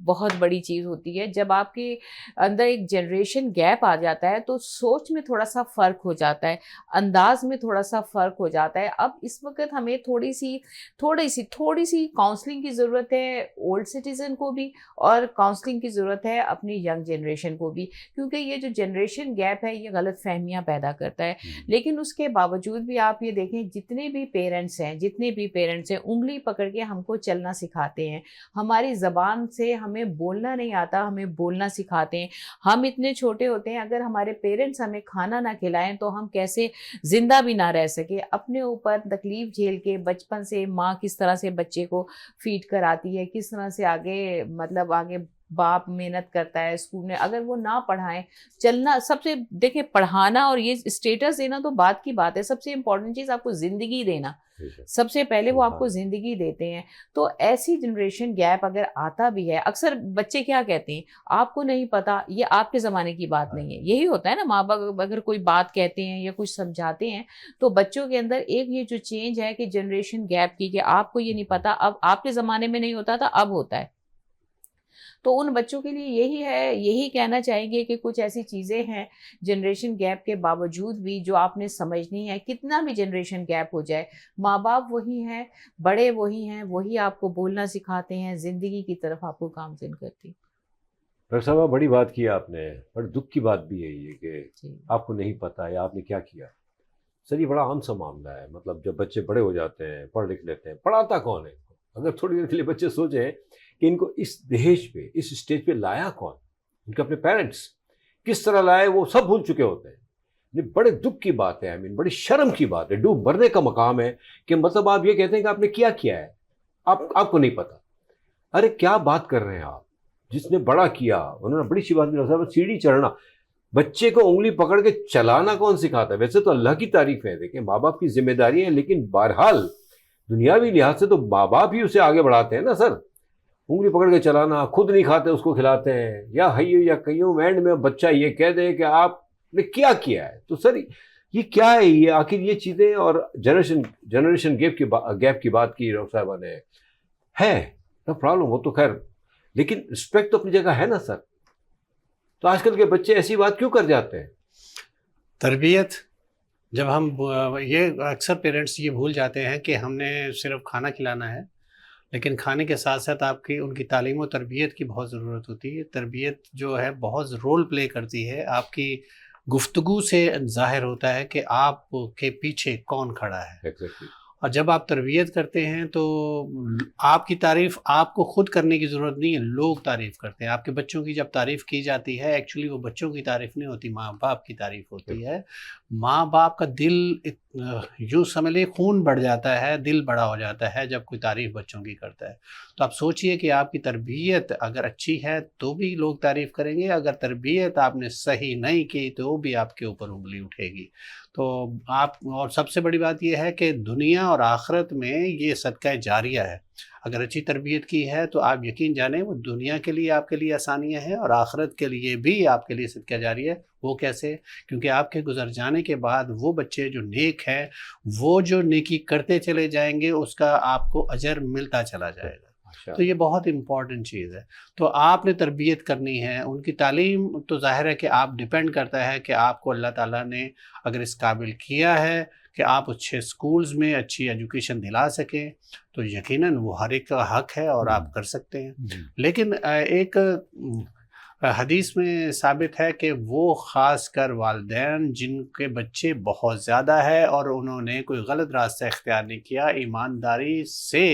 بہت بڑی چیز ہوتی ہے. جب آپ کے اندر ایک جنریشن گیپ آ جاتا ہے تو سوچ میں تھوڑا سا فرق ہو جاتا ہے, انداز میں تھوڑا سا فرق ہو جاتا ہے. اب اس وقت ہمیں تھوڑی سی کاؤنسلنگ کی ضرورت ہے اولڈ سٹیزن کو بھی, اور کاؤنسلنگ کی ضرورت ہے اپنی ینگ جنریشن کو بھی, کیونکہ یہ جو جنریشن گیپ ہے یہ غلط فہمیاں پیدا کرتا ہے. لیکن اس کے باوجود بھی آپ یہ دیکھیں جتنے بھی پیرنٹس ہیں انگلی پکڑ کے ہم کو چلنا سکھاتے ہیں, ہماری زبان سے ہمیں بولنا نہیں آتا, ہمیں بولنا سکھاتے ہیں. ہم اتنے چھوٹے ہوتے ہیں, اگر ہمارے پیرنٹس ہمیں کھانا نہ کھلائیں تو ہم کیسے زندہ بھی نہ رہ سکے. اپنے اوپر تکلیف جھیل کے بچپن سے ماں کس طرح سے بچے کو فیڈ کراتی ہے, کس طرح سے آگے باپ محنت کرتا ہے اسکول میں, اگر وہ نہ پڑھائیں چلنا. سب سے دیکھیں پڑھانا اور یہ اسٹیٹس دینا تو بات کی بات ہے, سب سے امپورٹنٹ چیز آپ کو زندگی دینا, سب سے پہلے وہ آپ کو زندگی دیتے ہیں. تو ایسی جنریشن گیپ اگر آتا بھی ہے, اکثر بچے کیا کہتے ہیں آپ کو نہیں پتا, یہ آپ کے زمانے کی بات نہیں ہے. یہی ہوتا ہے نا, ماں باپ اگر کوئی بات کہتے ہیں یا کچھ سمجھاتے ہیں تو بچوں کے اندر ایک یہ جو چینج ہے کہ جنریشن گیپ کی, کہ آپ کو یہ نہیں پتا, اب آپ کے زمانے میں نہیں ہوتا تھا اب ہوتا ہے. تو ان بچوں کے لیے یہی کہنا چاہیں گے کہ کچھ ایسی چیزیں ہیں جنریشن گیپ کے باوجود بھی جو آپ نے سمجھنی ہے. کتنا بھی جنریشن گیپ ہو جائے, ماں باپ وہی ہیں, بڑے وہی ہیں, وہی آپ کو بولنا سکھاتے ہیں, زندگی کی طرف آپ کو گامزن کرتی. ڈاکٹر صاحب بڑی بات کی آپ نے, بڑے دکھ کی بات بھی یہی ہے کہ آپ کو نہیں پتا یا آپ نے کیا کیا. سر یہ بڑا عام سا معاملہ ہے, مطلب جب بچے بڑے ہو جاتے ہیں, پڑھ لکھ لیتے ہیں, پڑھاتا کون ہے؟ اگر تھوڑی دیر کے لیے بچے سوچیں کہ ان کو اس دہیج پہ, اس اسٹیج پہ لایا کون, ان کے اپنے پیرنٹس کس طرح لائے وہ سب بھول چکے ہوتے ہیں. یہ بڑے دکھ کی بات ہے, بڑی شرم کی بات ہے, ڈوب مرنے کا مقام ہے کہ مطلب آپ یہ کہتے ہیں کہ آپ نے کیا ہے, آپ کو نہیں پتا. ارے کیا بات کر رہے ہیں آپ, جس نے بڑا کیا انہوں نے بڑی سی بات کی. سیڑھی چڑھنا, بچے کو انگلی پکڑ کے چلانا کون سکھاتا ہے؟ ویسے تو اللہ کی تعریف ہے, دیکھیں ماں باپ کی ذمہ داری ہے, لیکن بہرحال دنیاوی لحاظ سے تو ماں باپ ہی اسے آگے بڑھاتے ہیں نا سر. انگلی پکڑ کے چلانا, خود نہیں کھاتے اس کو کھلاتے ہیں, یا حیو یا قیوم, اینڈ میں بچہ یہ کہہ دے کہ آپ نے کیا ہے. تو سر یہ کیا ہے, یہ آخر یہ چیزیں. اور جنریشن گیپ کی بات کی ڈاکٹر صاحبہ نے, ہے نو پرابلم, وہ تو خیر, لیکن رسپیکٹ تو اپنی جگہ ہے نا سر. تو آج کل کے بچے ایسی بات کیوں کر جاتے ہیں؟ تربیت, جب ہم یہ اکثر پیرنٹس یہ بھول جاتے ہیں کہ ہم نے صرف کھانا کھلانا ہے, لیکن کھانے کے ساتھ ساتھ آپ کی ان کی تعلیم و تربیت کی بہت ضرورت ہوتی ہے. تربیت جو ہے بہت رول پلے کرتی ہے. آپ کی گفتگو سے ظاہر ہوتا ہے کہ آپ کے پیچھے کون کھڑا ہے. اور جب آپ تربیت کرتے ہیں تو آپ کی تعریف آپ کو خود کرنے کی ضرورت نہیں ہے, لوگ تعریف کرتے ہیں. آپ کے بچوں کی جب تعریف کی جاتی ہے, ایکچولی وہ بچوں کی تعریف نہیں ہوتی, ماں باپ کی تعریف ہوتی ہے. ماں باپ کا دل یوں سمجھ لیں خون بڑھ جاتا ہے, دل بڑا ہو جاتا ہے جب کوئی تعریف بچوں کی کرتا ہے. تو آپ سوچئے کہ آپ کی تربیت اگر اچھی ہے تو بھی لوگ تعریف کریں گے, اگر تربیت آپ نے صحیح نہیں کی تو بھی آپ کے اوپر انگلی اٹھے گی. تو اور سب سے بڑی بات یہ ہے کہ دنیا اور آخرت میں یہ صدقہ جاریہ ہے. اگر اچھی تربیت کی ہے تو آپ یقین جانیں وہ دنیا کے لیے آپ کے لیے آسانیاں ہیں, اور آخرت کے لیے بھی آپ کے لیے صدقہ جاریہ ہے. وہ کیسے؟ کیونکہ آپ کے گزر جانے کے بعد وہ بچے جو نیک ہیں وہ جو نیکی کرتے چلے جائیں گے, اس کا آپ کو اجر ملتا چلا جائے گا. تو یہ بہت امپورٹنٹ چیز ہے. تو آپ نے تربیت کرنی ہے, ان کی تعلیم تو ظاہر ہے کہ آپ ڈیپینڈ کرتا ہے کہ آپ کو اللہ تعالیٰ نے اگر اس قابل کیا ہے کہ آپ اچھے سکولز میں اچھی ایجوکیشن دلا سکیں تو یقیناً وہ ہر ایک کا حق ہے اور آپ کر سکتے ہیں. لیکن ایک حدیث میں ثابت ہے کہ وہ خاص کر والدین جن کے بچے بہت زیادہ ہے اور انہوں نے کوئی غلط راستہ اختیار نہیں کیا, ایمانداری سے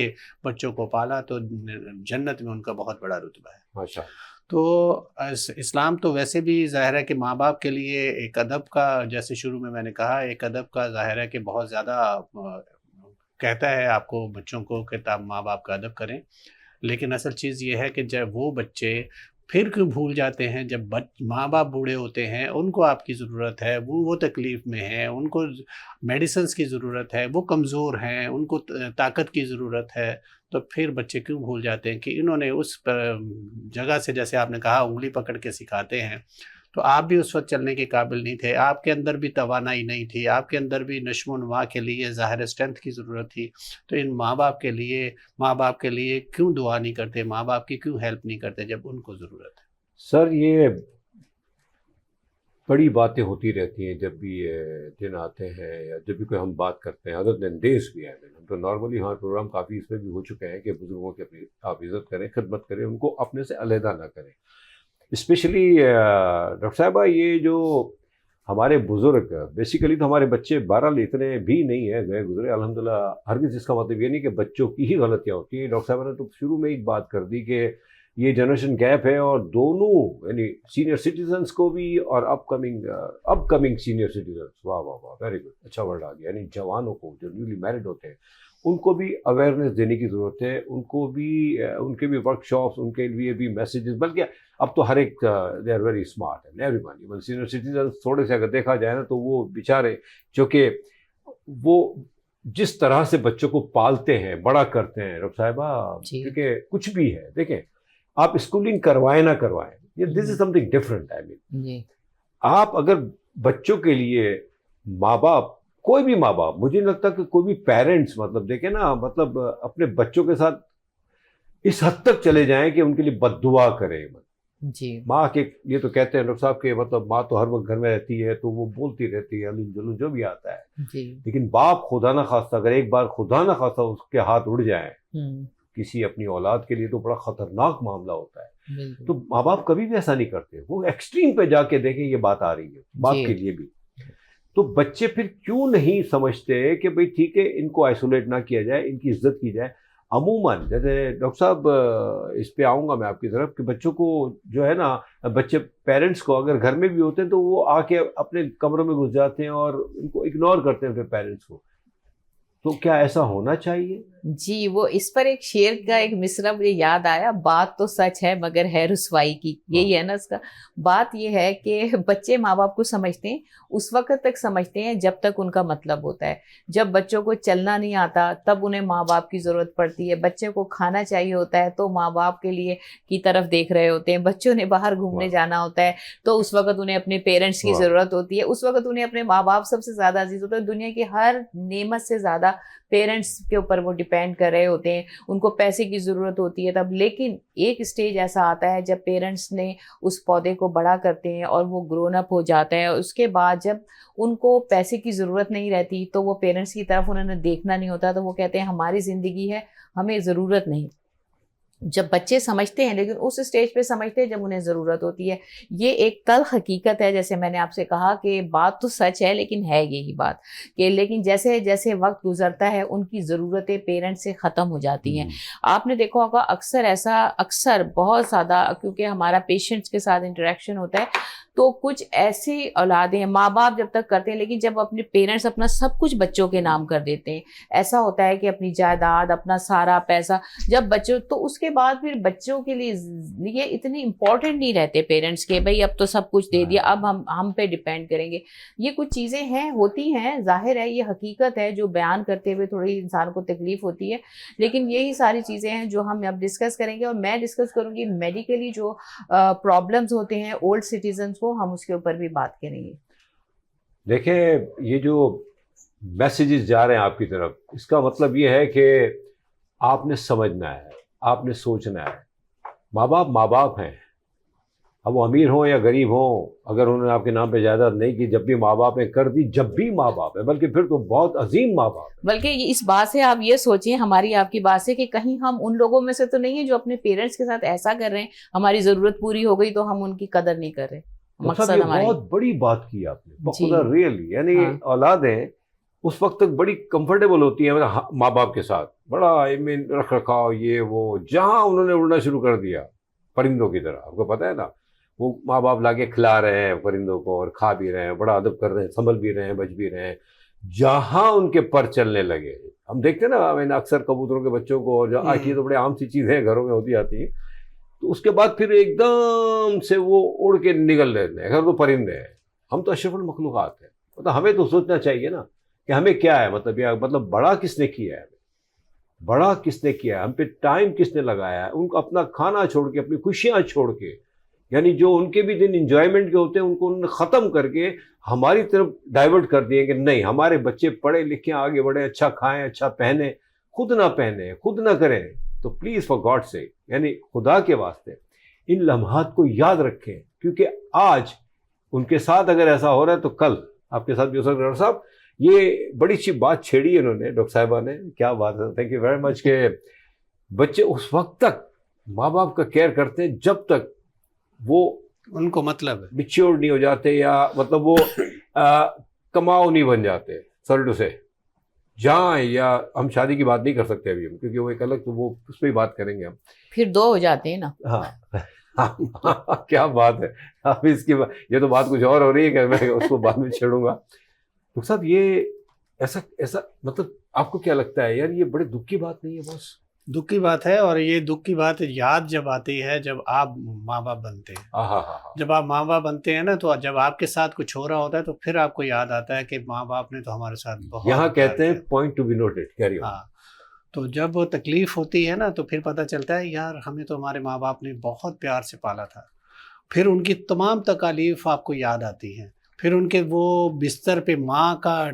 بچوں کو پالا, تو جنت میں ان کا بہت بڑا رتبہ ہے. ماشاء. تو اسلام تو ویسے بھی ظاہر ہے کہ ماں باپ کے لیے ایک ادب کا, جیسے شروع میں نے کہا, ایک ادب کا ظاہر ہے کہ بہت زیادہ کہتا ہے آپ کو بچوں کو کہ آپ ماں باپ کا ادب کریں. لیکن اصل چیز یہ ہے کہ جب وہ بچے پھر کیوں بھول جاتے ہیں, جب ماں باپ بوڑھے ہوتے ہیں, ان کو آپ کی ضرورت ہے, وہ تکلیف میں ہیں, ان کو میڈیسنز کی ضرورت ہے, وہ کمزور ہیں, ان کو طاقت کی ضرورت ہے, تو پھر بچے کیوں بھول جاتے ہیں کہ انہوں نے اس جگہ سے, جیسے آپ نے کہا انگلی پکڑ کے سکھاتے ہیں, تو آپ بھی اس وقت چلنے کے قابل نہیں تھے، آپ کے اندر بھی توانائی نہیں تھی، آپ کے اندر بھی نشو و نما کے لیے ظاہر اسٹرینتھ کی ضرورت تھی. تو ان ماں باپ کے لیے کیوں دعا نہیں کرتے، ماں باپ کی کیوں ہیلپ نہیں کرتے جب ان کو ضرورت ہے؟ سر یہ بڑی باتیں ہوتی رہتی ہیں جب بھی یہ دن آتے ہیں یا جب بھی کوئی ہم بات کرتے ہیں. ادر دین دیز بھی ہے، ہم تو نارملی ہمارا پروگرام کافی اس میں بھی ہو چکے ہیں کہ بزرگوں کی اپنی آپ عزت کریں، خدمت کریں، ان کو اپنے سے علیحدہ نہ کریں. اسپیشلی ڈاکٹر صاحبہ یہ جو ہمارے بزرگ بیسیکلی تو ہمارے بچے بہرحال اتنے بھی نہیں ہیں گئے گزرے الحمدللہ. ہرگز اس کا مطلب یہ نہیں کہ بچوں کی ہی غلطیاں ہوتی ہیں. ڈاکٹر صاحبہ نے تو شروع میں ایک بات کر دی کہ یہ جنریشن گیپ ہے اور دونوں یعنی سینئر سٹیزنس کو بھی اور اپ کمنگ سینئر سٹیزنس، واہ واہ واہ ویری گڈ، اچھا ورڈ آ گیا، یعنی جوانوں کو جو نیولی میرڈ ہوتے ہیں ان کو بھی اویئرنیس دینے کی ضرورت ہے. ان کو بھی ان کے بھی ورک شاپس، ان کے لیے بھی میسیجز، بلکہ اب تو ہر ایک they are very smart and everyone. Even senior citizens تھوڑے سے اگر دیکھا جائے نا تو وہ بیچارے چونکہ وہ جس طرح سے بچوں کو پالتے ہیں بڑا کرتے ہیں رب صاحبہ، کیونکہ کچھ بھی ہے دیکھیں آپ اسکولنگ کروائیں نہ کروائیں، یہ دس از سم تھنگ ڈفرنٹ. آئی مین آپ اگر بچوں کے لیے ماں باپ، کوئی بھی ماں باپ، مجھے نہیں لگتا کہ کوئی بھی پیرنٹس مطلب دیکھیں نا مطلب اپنے بچوں کے ساتھ اس حد تک چلے جائیں کہ ان کے لیے بد دعا کریں. جی ماں کے یہ تو کہتے ہیں ڈاکٹر صاحب کہ مطلب ماں تو ہر وقت گھر میں رہتی ہے تو وہ بولتی رہتی ہے علم جلون جو بھی آتا ہے، جی لیکن باپ خدا نہ خواستہ اگر ایک بار خدا نہ خواستہ اس کے ہاتھ اڑ جائیں کسی اپنی اولاد کے لیے تو بڑا خطرناک معاملہ ہوتا ہے. تو ماں باپ کبھی بھی ایسا نہیں کرتے، وہ ایکسٹریم پہ جا کے دیکھیں یہ بات آ رہی ہے باپ کے لیے بھی. تو بچے پھر کیوں نہیں سمجھتے کہ بھئی ٹھیک ہے ان کو آئسولیٹ نہ کیا جائے، ان کی عزت کی جائے. عموماً جیسے ڈاکٹر صاحب اس پہ آؤں گا میں آپ کی طرف کہ بچوں کو جو ہے نا بچے پیرنٹس کو اگر گھر میں بھی ہوتے ہیں تو وہ آ کے اپنے کمروں میں گھس جاتے ہیں اور ان کو اگنور کرتے ہیں پھر پیرنٹس کو. تو کیا ایسا ہونا چاہیے؟ جی وہ اس پر ایک شعر کا ایک مصرع مجھے یاد آیا، بات تو سچ ہے مگر ہے رسوائی کی. یہی ہے نا اس کا بات. یہ ہے کہ بچے ماں باپ کو سمجھتے ہیں، اس وقت تک سمجھتے ہیں جب تک ان کا مطلب ہوتا ہے. جب بچوں کو چلنا نہیں آتا تب انہیں ماں باپ کی ضرورت پڑتی ہے. بچے کو کھانا چاہیے ہوتا ہے تو ماں باپ کے لیے کی طرف دیکھ رہے ہوتے ہیں. بچوں نے باہر گھومنے جانا ہوتا ہے تو اس وقت انہیں اپنے پیرنٹس کی ضرورت ہوتی ہے. اس وقت انہیں اپنے ماں باپ سب سے زیادہ عزیز ہوتا ہے. دنیا کی ہر نعمت سے زیادہ پیرنٹس کے اوپر وہ ڈیپینڈ کر رہے ہوتے ہیں. ان کو پیسے کی ضرورت ہوتی ہے تب. لیکن ایک اسٹیج ایسا آتا ہے جب پیرنٹس نے اس پودے کو بڑا کرتے ہیں اور وہ گرون اپ ہو جاتا ہے. اس کے بعد جب ان کو پیسے کی ضرورت نہیں رہتی تو وہ پیرنٹس کی طرف انہوں نے دیکھنا نہیں ہوتا تو وہ کہتے ہیں ہماری زندگی ہے ہمیں ضرورت نہیں. جب بچے سمجھتے ہیں لیکن اس اسٹیج پہ سمجھتے ہیں جب انہیں ضرورت ہوتی ہے. یہ ایک تلخ حقیقت ہے. جیسے میں نے آپ سے کہا کہ بات تو سچ ہے لیکن ہے یہی بات کہ لیکن جیسے جیسے وقت گزرتا ہے ان کی ضرورتیں پیرنٹ سے ختم ہو جاتی ہیں. آپ نے دیکھا ہوگا اکثر بہت زیادہ کیونکہ ہمارا پیشنٹس کے ساتھ انٹریکشن ہوتا ہے تو کچھ ایسی اولادیں ماں باپ جب تک کرتے ہیں لیکن جب اپنے پیرنٹس اپنا سب کچھ بچوں کے نام کر دیتے ہیں. ایسا ہوتا ہے کہ اپنی جائیداد اپنا سارا پیسہ جب بچوں تو اس کے بعد پھر بچوں کے لیے یہ اتنے امپورٹنٹ نہیں رہتے پیرنٹس کے بھئی اب تو سب کچھ دے دیا اب ہم پہ ڈیپینڈ کریں گے. یہ کچھ چیزیں ہیں ہوتی ہیں ظاہر ہے یہ حقیقت ہے جو بیان کرتے ہوئے تھوڑی انسان کو تکلیف ہوتی ہے لیکن یہی ساری چیزیں ہیں جو ہم اب ڈسکس کریں گے. اور میں ڈسکس کروں گی میڈیکلی جو پرابلمز ہوتے ہیں اولڈ سٹیزنس کو ہم اس کے اوپر بھی بات کریں گے. دیکھیں یہ جو میسیجز جا رہے ہیں آپ کی طرف اس کا مطلب یہ ہے کہ آپ نے سمجھنا ہے، آپ نے سوچنا ہے. ماں باپ ہیں، اب وہ امیر ہوں یا غریب ہوں، اگر انہوں نے آپ کے نام پہ جائیداد نہیں کی جب بھی ماں باپ نے کر دی، جب بھی ماں باپ ہے بلکہ پھر تو بہت عظیم ماں باپ ہے. بلکہ اس بات سے آپ یہ سوچیں ہماری آپ کی بات سے کہ کہیں ہم ان لوگوں میں سے تو نہیں ہیں جو اپنے پیرنٹس کے ساتھ ایسا کر رہے ہیں ہماری ضرورت پوری ہو گئی تو ہم ان کی قدر نہیں کر رہے. مقصد ہماری بہت بڑی بات کی آپ نے بخدا ریئلی. یعنی اولادیں اس وقت تک بڑی کمفرٹیبل ہوتی ہیں ماں باپ کے ساتھ، بڑا رکھ رکھاؤ یہ وہ. جہاں انہوں نے اڑنا شروع کر دیا پرندوں کی طرح، آپ کو پتہ ہے نا وہ ماں باپ لا کے کھلا رہے ہیں پرندوں کو اور کھا بھی رہے ہیں، بڑا ادب کر رہے ہیں، سنبھل بھی رہے ہیں، بچ بھی رہے ہیں. جہاں ان کے پر چلنے لگے، ہم دیکھتے ہیں نا اکثر کبوتروں کے بچوں کو، جو آتی تو بڑے عام سی چیزیں گھروں میں ہوتی آتی ہیں، تو اس کے بعد پھر ایک دم سے وہ اڑ کے نکل لیتے ہیں. اگر تو پرندے ہیں، ہم تو اشرف المخلوقات ہیں. مطلب ہمیں تو سوچنا چاہیے نا کہ ہمیں کیا ہے، مطلب بڑا کس نے کیا ہے، ہم پہ ٹائم کس نے لگایا ہے، ان کو اپنا کھانا چھوڑ کے اپنی خوشیاں چھوڑ کے یعنی جو ان کے بھی دن انجوائمنٹ کے ہوتے ہیں ان کو انہوں نے ختم کر کے ہماری طرف ڈائیورٹ کر دیے کہ نہیں ہمارے بچے پڑھے لکھیں آگے بڑھیں اچھا کھائیں اچھا پہنیں خود نہ پہنیں خود نہ کریں. تو پلیز فار گاڈ سے یعنی خدا کے واسطے ان لمحات کو یاد رکھیں کیونکہ آج ان کے ساتھ اگر ایسا ہو رہا ہے تو کل آپ کے ساتھ بھی ہو سکتا ہے. ڈاکٹر صاحب یہ بڑی اچھی بات چھیڑی انہوں نے ڈاکٹر صاحبہ نے, کیا بات ہے, تھینک یو ویری مچ. کہ بچے اس وقت تک ماں باپ کا کیئر کرتے ہیں جب تک وہ ان کو مطلب میچیور نہیں ہو جاتے یا مطلب وہ کماؤ نہیں بن جاتے. سوری ٹو سے جہاں یا ہم شادی کی بات نہیں کر سکتے ابھی ہم کیونکہ وہ ایک الگ تو وہ اس پہ ہی بات کریں گے ہم. پھر 2 ہو جاتے ہیں نا. ہاں کیا بات ہے. اب اس کی یہ تو بات کچھ اور ہو رہی ہے کہ میں اس کو بعد میں چھیڑوں گا. ڈاکٹر صاحب یہ ایسا مطلب آپ کو کیا لگتا ہے یار یہ بڑے دکھ کی بات نہیں ہے؟ بس دکھ کی بات ہے, اور یہ دکھ کی بات یاد جب آتی ہے جب آپ ماں باپ بنتے ہیں. جب آپ ماں باپ بنتے ہیں نا تو جب آپ کے ساتھ کچھ ہو رہا ہوتا ہے تو پھر آپ کو یاد آتا ہے کہ ماں باپ نے تو ہمارے ساتھ بہت یہاں کہتے ہیں پوائنٹ ٹو بی نوٹڈ. ہاں, تو جب وہ تکلیف ہوتی ہے نا تو پھر پتہ چلتا ہے یار ہمیں تو ہمارے ماں باپ نے بہت پیار سے پالا تھا. پھر ان کی تمام تکالیف آپ کو یاد آتی ہیں. پھر ان کے وہ بستر پہ ماں کا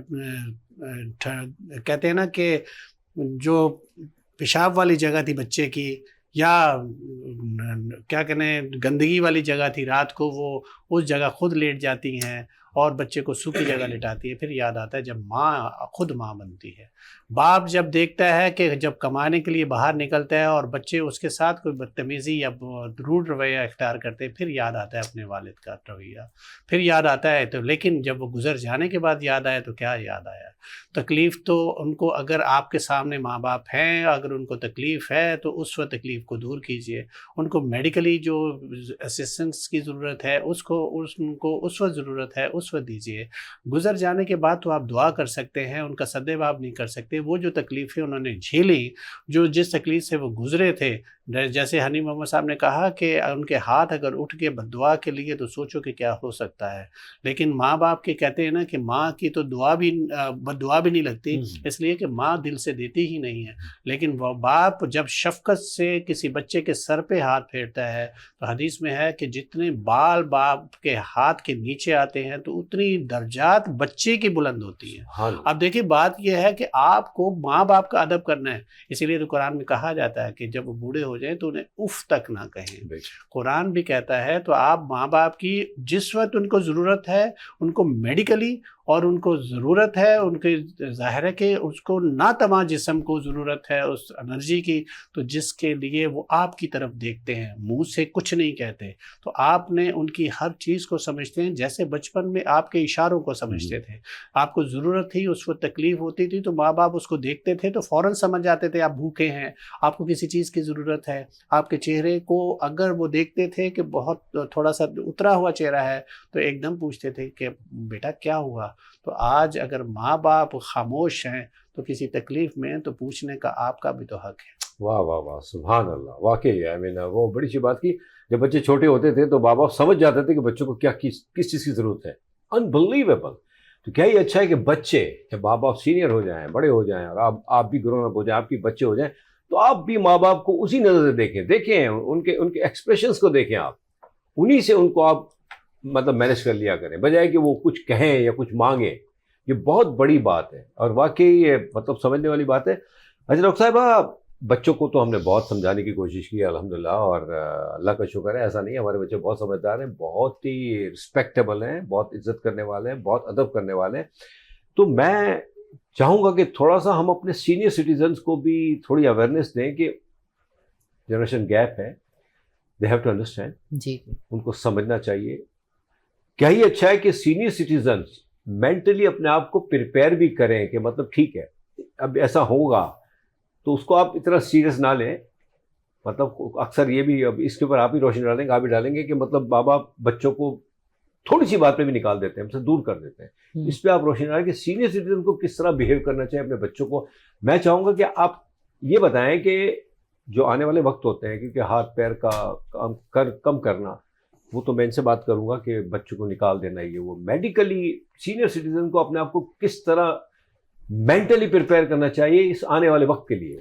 کہتے ہیں نا کہ جو پیشاب والی جگہ تھی بچے کی یا کیا کہنے گندگی والی جگہ تھی, رات کو وہ اس جگہ خود لیٹ جاتی ہیں اور بچے کو سوکھی جگہ لٹاتی ہے. پھر یاد آتا ہے جب ماں خود ماں بنتی ہے. باپ جب دیکھتا ہے کہ جب کمانے کے لیے باہر نکلتا ہے اور بچے اس کے ساتھ کوئی بدتمیزی یا روڈ رویہ اختیار کرتے ہیں پھر یاد آتا ہے اپنے والد کا رویہ, پھر یاد آتا ہے. تو لیکن جب وہ گزر جانے کے بعد یاد آیا تو کیا یاد آیا؟ تکلیف تو ان کو, اگر آپ کے سامنے ماں باپ ہیں, اگر ان کو تکلیف ہے تو اس وقت تکلیف کو دور کیجئے. ان کو میڈیکلی جو اسسٹنس کی ضرورت ہے ان کو اس وقت ضرورت ہے اس وقت دیجئے. گزر جانے کے بعد تو آپ دعا کر سکتے ہیں, ان کا سدبھاؤ نہیں کر سکتے. وہ جو تکلیفیں انہوں نے جھیلی, جس تکلیف سے وہ گزرے تھے, جیسے حنیف محمد صاحب نے کہا کہ ان کے ہاتھ اگر اٹھ کے بد دعا کے لیے تو سوچو کہ کیا ہو سکتا ہے. لیکن ماں باپ کے کہتے ہیں نا کہ ماں کی تو بد دعا بھی نہیں لگتی, اس لیے کہ ماں دل سے دیتی ہی نہیں ہے. لیکن وہ باپ جب شفقت سے کسی بچے کے سر پہ ہاتھ پھیرتا ہے تو حدیث میں ہے کہ جتنے بال باپ کے ہاتھ کے نیچے آتے ہیں تو اتنی درجات بچے کی بلند ہوتی ہیں. اب دیکھیے بات یہ ہے کہ آپ کو ماں باپ کا ادب کرنا ہے. اسی لیے تو قرآن میں کہا جاتا ہے کہ جب وہ بوڑھے ہو جائیں تو انہیں اف تک نہ کہیں. قرآن بھی کہتا ہے تو آپ ماں باپ کی جس وقت ان کو ضرورت ہے, ان کو میڈیکلی اور ان کو ضرورت ہے, ان کے ظاہر ہے کہ اس کو ناتواں جسم کو ضرورت ہے اس انرجی کی, تو جس کے لیے وہ آپ کی طرف دیکھتے ہیں, منہ سے کچھ نہیں کہتے. تو آپ نے ان کی ہر چیز کو سمجھتے ہیں جیسے بچپن میں آپ کے اشاروں کو سمجھتے تھے. آپ کو ضرورت تھی, اس وقت تکلیف ہوتی تھی تو ماں باپ اس کو دیکھتے تھے تو فوراً سمجھ جاتے تھے آپ بھوکے ہیں, آپ کو کسی چیز کی ضرورت ہے. آپ کے چہرے کو اگر وہ دیکھتے تھے کہ بہت تھوڑا سا اترا ہوا چہرہ ہے تو ایک دم پوچھتے تھے کہ بیٹا کیا ہوا. تو آج اگر ماں باپ خاموش ہیں تو کسی تکلیف میں تو پوچھنے کا آپ کا بھی تو حق ہے. واہ واہ واہ, سبحان اللہ. واقعی وہ بڑی سی بات کی. جب بچے چھوٹے ہوتے تھے تو ماں باپ سمجھ جاتے تھے کہ بچوں کو کس چیز کی ضرورت ہے. انبلیویبل. تو کیا یہ اچھا ہے کہ بچے جب ماں باپ سینئر ہو جائیں, بڑے ہو جائیں, اور آپ بھی گرون اپ ہو جائیں, آپ کے بچے ہو جائیں, تو آپ بھی ماں باپ کو اسی نظر سے دیکھیں ان کے ایکسپریشنس کو دیکھیں, آپ انہی سے ان کو آپ مطلب مینیج کر لیا کریں, بجائے کہ وہ کچھ کہیں یا کچھ مانگیں. یہ بہت بڑی بات ہے اور واقعی یہ مطلب سمجھنے والی بات ہے. اچھا ڈاکٹر صاحبہ, بچوں کو تو ہم نے بہت سمجھانے کی کوشش کی الحمدللہ, اور اللہ کا شکر ہے ایسا نہیں ہے, ہمارے بچے بہت سمجھدار ہیں, بہت ہی رسپیکٹیبل ہیں, بہت عزت کرنے والے ہیں, بہت ادب کرنے والے ہیں. تو میں چاہوں گا کہ تھوڑا سا ہم اپنے سینئر سٹیزنز کو بھی تھوڑی اویئرنیس دیں کہ جنریشن گیپ ہے, دے ہیو ٹو انڈرسٹینڈ. جی, ان کو سمجھنا چاہیے. کیا ہی اچھا ہے کہ سینئر سٹیزنز مینٹلی اپنے آپ کو پریپیئر بھی کریں کہ مطلب ٹھیک ہے اب ایسا ہوگا تو اس کو آپ اتنا سیریس نہ لیں. مطلب اکثر یہ بھی, اب اس کے اوپر آپ ہی روشنی ڈالیں گے, آپ بھی ڈالیں گے کہ مطلب بابا بچوں کو تھوڑی سی بات پہ بھی نکال دیتے ہیں, ہم سے دور کر دیتے ہیں. اس پہ آپ روشنی ڈالیں کہ سینئر سٹیزن کو کس طرح بیہیو کرنا چاہیے اپنے بچوں کو. میں چاہوں گا کہ آپ یہ بتائیں کہ جو آنے والے وقت ہوتے ہیں, کیونکہ ہاتھ پیر کا کم کرنا, وہ تو میں ان سے بات کروں گا کہ بچوں کو نکال دینا, یہ وہ میڈیکلی سینئر سٹیزن کو اپنے آپ کو کس طرح مینٹلی پریپیئر کرنا چاہیے اس آنے والے وقت کے لیے.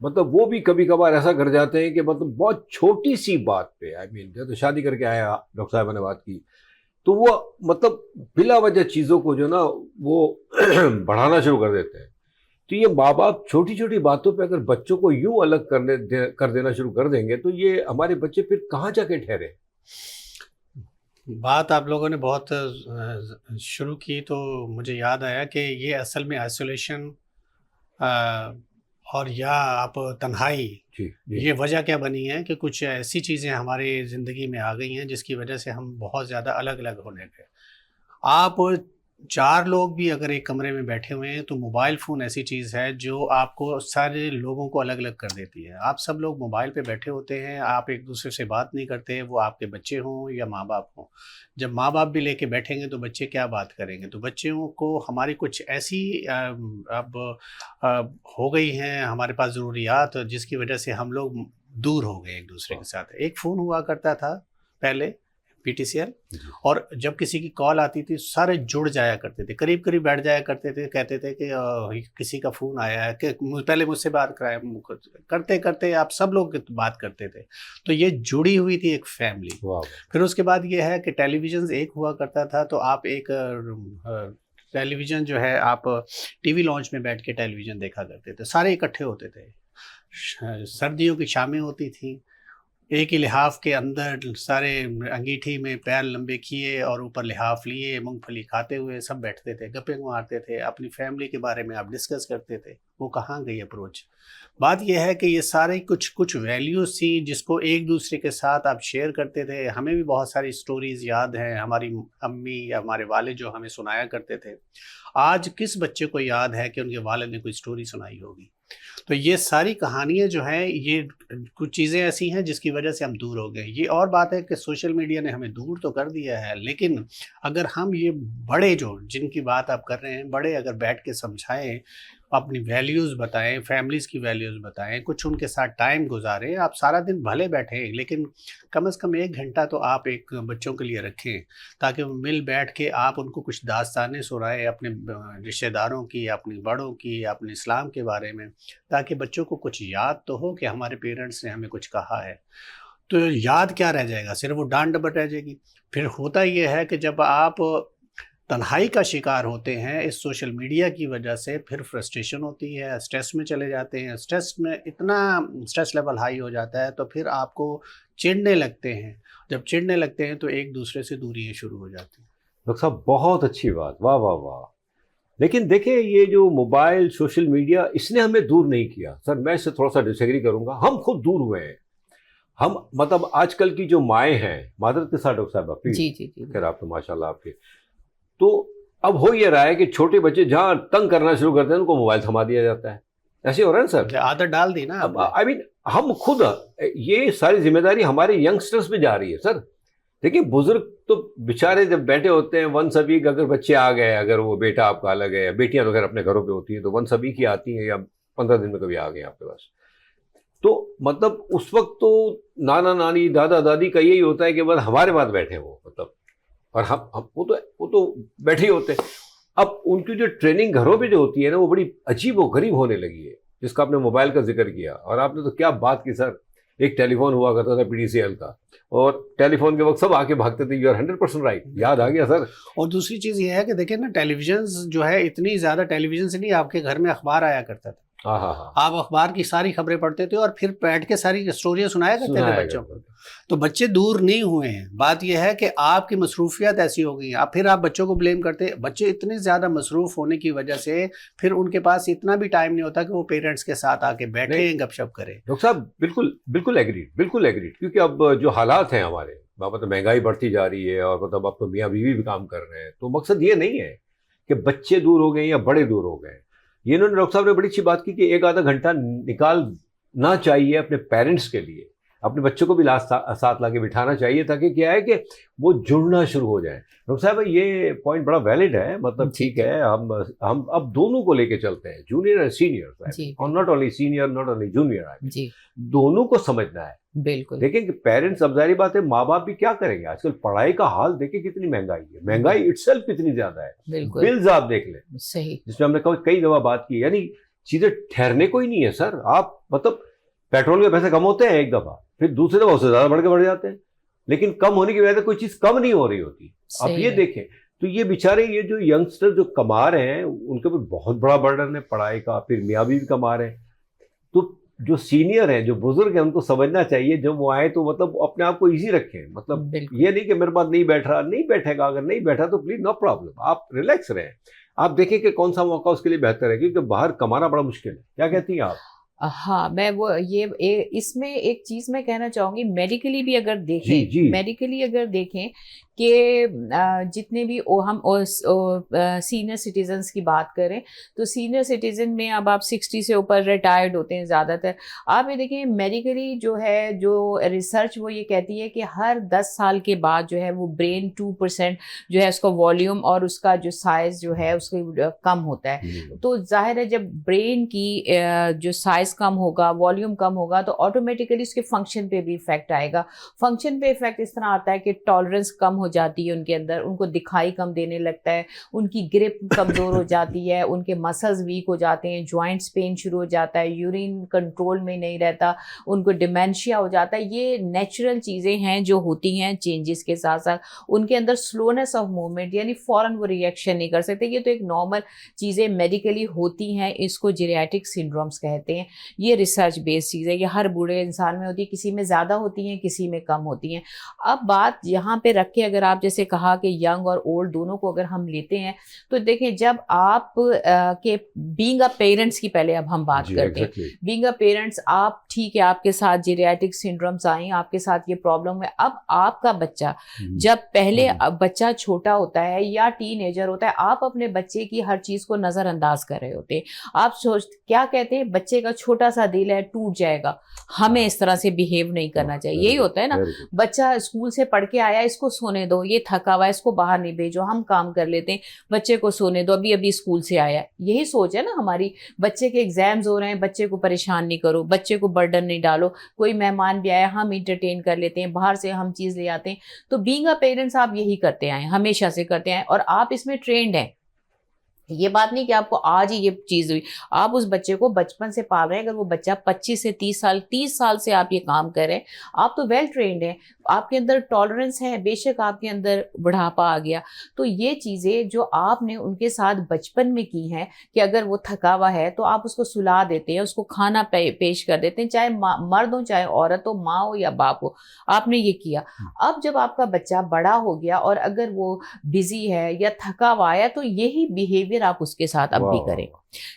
مطلب وہ بھی کبھی کبھار ایسا کر جاتے ہیں کہ مطلب بہت چھوٹی سی بات پہ جب شادی کر کے آیا ڈاکٹر صاحبہ نے بات کی تو وہ مطلب بلا وجہ چیزوں کو جو نا وہ بڑھانا شروع کر دیتے ہیں. تو یہ ماں باپ چھوٹی چھوٹی باتوں پہ اگر بچوں کو یوں الگ کر دینا شروع کر دیں گے تو یہ ہمارے بچے پھر کہاں جا کے ٹھہرے. بات آپ لوگوں نے بہت شروع کی تو مجھے یاد آیا کہ یہ اصل میں آئسولیشن اور یا آپ تنہائی، جی یہ وجہ کیا بنی ہے کہ کچھ ایسی چیزیں ہماری زندگی میں آ گئی ہیں جس کی وجہ سے ہم بہت زیادہ الگ الگ ہونے گئے. آپ 4 لوگ بھی اگر ایک کمرے میں بیٹھے ہوئے ہیں تو موبائل فون ایسی چیز ہے جو آپ کو سارے لوگوں کو الگ الگ کر دیتی ہے. آپ سب لوگ موبائل پہ بیٹھے ہوتے ہیں، آپ ایک دوسرے سے بات نہیں کرتے، وہ آپ کے بچے ہوں یا ماں باپ ہوں. جب ماں باپ بھی لے کے بیٹھیں گے تو بچے کیا بات کریں گے؟ تو بچوں کو ہماری کچھ ایسی اب ہو گئی ہیں ہمارے پاس ضروریات جس کی وجہ سے ہم لوگ دور ہو گئے ایک دوسرے کے ساتھ. ایک فون ہوا کرتا تھا پہلے PTCL، اور جب کسی کی کال آتی تھی سارے جڑ جایا کرتے تھے، قریب قریب بیٹھ جایا کرتے تھے، کہتے تھے کہ کسی کا فون آیا ہے، کہ پہلے مجھ سے بات کرائے. کرتے کرتے آپ سب لوگ بات کرتے تھے، تو یہ جڑی ہوئی تھی ایک فیملی. پھر اس کے بعد یہ ہے کہ ٹیلی ویژن ایک ہوا کرتا تھا، تو آپ ایک ٹیلی ویژن جو ہے آپ TV لانچ میں بیٹھ کے ٹیلی ویژن دیکھا کرتے تھے، سارے اکٹھے ہوتے تھے. سردیوں کی شامیں ہوتی تھیں، ایک ہی لحاف کے اندر سارے انگیٹھی میں پیر لمبے کیے اور اوپر لحاف لیے مونگ پھلی کھاتے ہوئے سب بیٹھتے تھے، گپیں مارتے تھے، اپنی فیملی کے بارے میں آپ ڈسکس کرتے تھے. وہ کہاں گئی اپروچ؟ بات یہ ہے کہ یہ سارے کچھ ویلیوز تھیں جس کو ایک دوسرے کے ساتھ آپ شیئر کرتے تھے. ہمیں بھی بہت ساری سٹوریز یاد ہیں، ہماری امی یا ہمارے والد جو ہمیں سنایا کرتے تھے. آج کس بچے کو یاد ہے کہ ان کے والد نے کوئی سٹوری سنائی ہوگی؟ تو یہ ساری کہانیاں جو ہیں، یہ کچھ چیزیں ایسی ہیں جس کی وجہ سے ہم دور ہو گئے. یہ اور بات ہے کہ سوشل میڈیا نے ہمیں دور تو کر دیا ہے، لیکن اگر ہم یہ بڑے جن کی بات آپ کر رہے ہیں، بڑے اگر بیٹھ کے سمجھائیں، اپنی ویلیوز بتائیں، فیملیز کی ویلیوز بتائیں، کچھ ان کے ساتھ ٹائم گزاریں. آپ سارا دن بھلے بیٹھیں لیکن کم از کم 1 گھنٹہ تو آپ ایک بچوں کے لیے رکھیں، تاکہ وہ مل بیٹھ کے آپ ان کو کچھ داستانیں سنائیں اپنے رشتہ داروں کی، اپنی بڑوں کی، اپنے اسلام کے بارے میں، تاکہ بچوں کو کچھ یاد تو ہو کہ ہمارے پیرنٹس نے ہمیں کچھ کہا ہے. تو یاد کیا رہ جائے گا؟ صرف وہ ڈانٹ ڈپٹ رہ جائے گی. پھر ہوتا یہ ہے کہ جب آپ تنہائی کا شکار ہوتے ہیں اس سوشل میڈیا کی وجہ سے، پھر فرسٹریشن ہوتی ہے، اسٹریس میں چلے جاتے ہیں. اسٹریس میں اتنا اسٹریس لیول ہائی ہو جاتا ہے تو پھر آپ کو چڑھنے لگتے ہیں. جب چڑھنے لگتے ہیں تو ایک دوسرے سے دوریاں شروع ہو جاتی ہیں. ڈاکٹر صاحب بہت اچھی بات، واہ واہ واہ. لیکن دیکھیں یہ جو موبائل سوشل میڈیا اس نے ہمیں دور نہیں کیا. سر میں اس سے تھوڑا سا ڈس ایگری کروں گا، ہم خود دور ہوئے ہیں. ہم مطلب آج کل کی جو مائیں ہیں، معذرت کے ساتھ ڈاکٹر صاحب جی خیر آپ تو ماشاء اللہ آپ کے، تو اب ہو یہ رہا ہے کہ چھوٹے بچے جہاں تنگ کرنا شروع کرتے ہیں ان کو موبائل تھما دیا جاتا ہے. ایسے ہو رہا ہے سر، عادت ڈال دی نا. آئی مین ہم خود، یہ ساری ذمہ داری ہمارے ینگسٹرز پہ جا رہی ہے. سر دیکھیں بزرگ تو بیچارے جب بیٹھے ہوتے ہیں ونس اے ویک، اگر بچے آ گئے، اگر وہ بیٹا آپ کا الگ ہے، بیٹیاں تو خیر اپنے گھروں پہ ہوتی ہیں، تو ونس اے ویک ہی آتی ہیں یا 15 دن میں کبھی آ گئے آپ کے پاس. تو مطلب اس وقت تو نانا نانی دادا دادی کا یہی ہوتا ہے کہ بس ہمارے پاس بیٹھے وہ مطلب، اور ہم وہ تو بیٹھے ہی ہوتے ہیں. اب ان کی جو ٹریننگ گھروں پہ جو ہوتی ہے نا وہ بڑی عجیب و غریب ہونے لگی ہے. جس کا آپ نے موبائل کا ذکر کیا، اور آپ نے تو کیا بات کی سر. ایک ٹیلی فون ہوا کرتا تھا PTCL کا، اور ٹیلی فون کے وقت سب آ کے بھاگتے تھے. یو آر 100% رائٹ، یاد آ گیا سر. اور دوسری چیز یہ ہے کہ دیکھیں نا، ٹیلی ویژن جو ہے اتنی زیادہ، ٹیلی ویژن سے نہیں، آپ کے گھر میں اخبار آیا کرتا تھا. آپ اخبار کی ساری خبریں پڑھتے تھے اور پھر بیٹھ کے ساری اسٹوریاں سنایا کرتے تھے بچوں کو. تو بچے دور نہیں ہوئے ہیں. بات یہ ہے کہ آپ کی مصروفیات ایسی ہو گئی ہیں. اب پھر آپ بچوں کو بلیم کرتے. بچے اتنے زیادہ مصروف ہونے کی وجہ سے پھر ان کے پاس اتنا بھی ٹائم نہیں ہوتا کہ وہ پیرنٹس کے ساتھ آ کے بیٹھیں، گپ شپ کریں. ڈاکٹر صاحب بالکل ایگریڈ، کیونکہ اب جو حالات ہیں ہمارے، مطلب مہنگائی بڑھتی جا رہی ہے، اور مطلب اب تو میاں بیوی بھی کام کر رہے ہیں. تو مقصد یہ نہیں ہے کہ بچے دور ہو گئے یا بڑے دور ہو گئے. یہ انہوں نے ڈاکٹر صاحب نے بڑی اچھی بات کی کہ 1 آدھا گھنٹہ نکالنا چاہیے اپنے پیرنٹس کے لیے. اپنے بچوں کو بھی ساتھ لا کے بٹھانا چاہیے، تاکہ کیا ہے کہ وہ جڑنا شروع ہو جائیں. ڈاکٹر صاحب یہ پوائنٹ بڑا ویلڈ ہے. مطلب ٹھیک ہے، ہم اب دونوں کو لے کے چلتے ہیں، جونیئر اور سینئر، اور not only senior not only junior, دونوں کو سمجھنا ہے. بالکل دیکھیں کہ پیرنٹس، اب ظاہری بات ہے ماں باپ بھی کیا کریں گے. آج کل پڑھائی کا حال دیکھیں کتنی مہنگائی ہے، مہنگائی اٹ سیلف کتنی زیادہ ہے. بلز آپ دیکھ لیں، صحیح، جس میں ہم نے کئی دفعہ بات کی. یعنی چیزیں ٹھہرنے کو ہی نہیں ہے سر. آپ مطلب پیٹرول کے پیسے کم ہوتے ہیں ایک دفعہ, پھر دوسری دفعہ اس سے زیادہ بڑھ جاتے ہیں, لیکن کم ہونے کی وجہ سے کوئی چیز کم نہیں ہو رہی ہوتی. آپ یہ دیکھیں تو یہ بیچارے یہ جو ینگسٹر جو کما رہے ہیں ان کے اوپر بہت بڑا برڈن ہے پڑھائی کا, پھر میاں بھی کما رہے ہیں. تو جو سینئر ہیں, جو بزرگ ہیں, ان کو سمجھنا چاہیے جب وہ آئے تو مطلب اپنے آپ کو ایزی رکھیں. مطلب یہ نہیں کہ میرے پاس نہیں بیٹھ رہا, نہیں بیٹھے گا, اگر نہیں بیٹھا تو پلیز نو پرابلم, آپ ریلیکس رہیں. آپ دیکھیں کہ کون سا موقع اس کے لیے بہتر ہے, کیونکہ باہر کمانا بڑا مشکل ہے. کیا کہتی ہیں آپ؟ ہاں میں وہ یہ اس میں ایک چیز میں کہنا چاہوں گی, میڈیکلی بھی اگر دیکھیں, جی. میڈیکلی اگر دیکھیں کہ جتنے بھی ہم سینئر سٹیزنس کی بات کریں تو سینئر سٹیزن میں اب آپ 60 سے اوپر ریٹائرڈ ہوتے ہیں زیادہ تر. آپ یہ دیکھیں میڈیکلی جو ہے جو ریسرچ وہ یہ کہتی ہے کہ ہر 10 سال کے بعد جو ہے وہ برین 2% جو ہے اس کا والیوم اور اس کا جو سائز جو ہے اس کا کم ہوتا ہے. تو ظاہر ہے جب برین کی جو سائز کم ہوگا, والیوم کم ہوگا, تو آٹومیٹیکلی اس کے فنکشن پہ بھی افیکٹ آئے گا. فنکشن پہ افیکٹ اس طرح آتا ہے کہ ٹالرنس کم ہو جاتی ہے ان کے اندر, ان کو دکھائی کم دینے لگتا ہے, ان کی گرپ کمزور ہو جاتی ہے, ان کے مسلز ویک ہو جاتے ہیں, جوائنٹس پین شروع ہو جاتا ہے, یورین کنٹرول میں نہیں رہتا, ان کو ڈیمینشیا ہو جاتا ہے. یہ نیچرل چیزیں ہیں جو ہوتی ہیں چینجز کے ساتھ ساتھ. ان کے اندر سلونیس آف موومنٹ, یعنی فوراً وہ ریئیکشن نہیں کر سکتے. یہ تو ایک نارمل چیزیں میڈیکلی ہوتی ہیں, اس کو جیریاٹک سنڈرومس کہتے ہیں. یہ ریسرچ بیس چیز ہے, یہ ہر بوڑھے انسان میں ہوتی ہے, کسی میں زیادہ ہوتی ہیں, کسی میں کم ہوتی ہیں. اب بات یہاں پہ رکھ کے اگر آپ جیسے کہا کہ ینگ اور اولڈ دونوں کو اگر ہم لیتے ہیں تو دیکھیں جب آپ کے بینگ اے پیرنٹس کی پہلے اب ہم بات کرتے ہیں. بینگ اے پیرنٹس آپ ٹھیک ہے, آپ کے ساتھ جیریاٹک سنڈرومس آئیں, آپ کے ساتھ یہ پرابلم ہے. اب آپ کا بچہ جب پہلے بچہ چھوٹا ہوتا ہے یا ٹین ایجر ہوتا ہے, آپ اپنے بچے کی ہر چیز کو نظر انداز کر رہے ہوتے ہیں. آپ کیا کہتے ہیں, بچے کا چھوٹا سا دل ہے ٹوٹ جائے گا, ہمیں اس طرح سے بیہیو نہیں کرنا چاہیے. یہی ہوتا ہے نا, بچہ اسکول سے پڑھ کے آیا, اس کو سونے دو, یہ تھکا ہوا ہے, اس کو باہر نہیں بھیجو, ہم کام کر لیتے ہیں, بچے کو سونے دو, ابھی اسکول سے آیا. یہی سوچ ہے نا ہماری. بچے کے ایگزامز ہو رہے ہیں, بچے کو پریشان نہیں کرو, بچے کو برڈن نہیں ڈالو. کوئی مہمان بھی آیا, ہم انٹرٹین کر لیتے ہیں, باہر سے ہم چیز لے آتے ہیں. تو بینگ اے پیرنٹس آپ یہی کرتے آئے, ہمیشہ سے کرتے آئے, اور آپ اس میں ٹرینڈ ہیں. یہ بات نہیں کہ آپ کو آج ہی یہ چیز ہوئی, آپ اس بچے کو بچپن سے پال رہے ہیں. اگر وہ بچہ 25 سے 30 سال سے آپ یہ کام کر رہے ہیں, آپ تو ویل ٹرینڈ ہیں, آپ کے اندر ٹالرنس ہے. بے شک آپ کے اندر بڑھاپا آ گیا, تو یہ چیزیں جو آپ نے ان کے ساتھ بچپن میں کی ہیں کہ اگر وہ تھکا ہوا ہے تو آپ اس کو سلا دیتے ہیں, اس کو کھانا پیش کر دیتے ہیں, چاہے مرد ہو چاہے عورت ہو, ماں ہو یا باپ ہو, آپ نے یہ کیا. اب جب آپ کا بچہ بڑا ہو گیا اور اگر وہ بزی ہے یا تھکا ہوا ہے تو یہی بیہیویئر آپ اس کے ساتھ اب بھی کریں.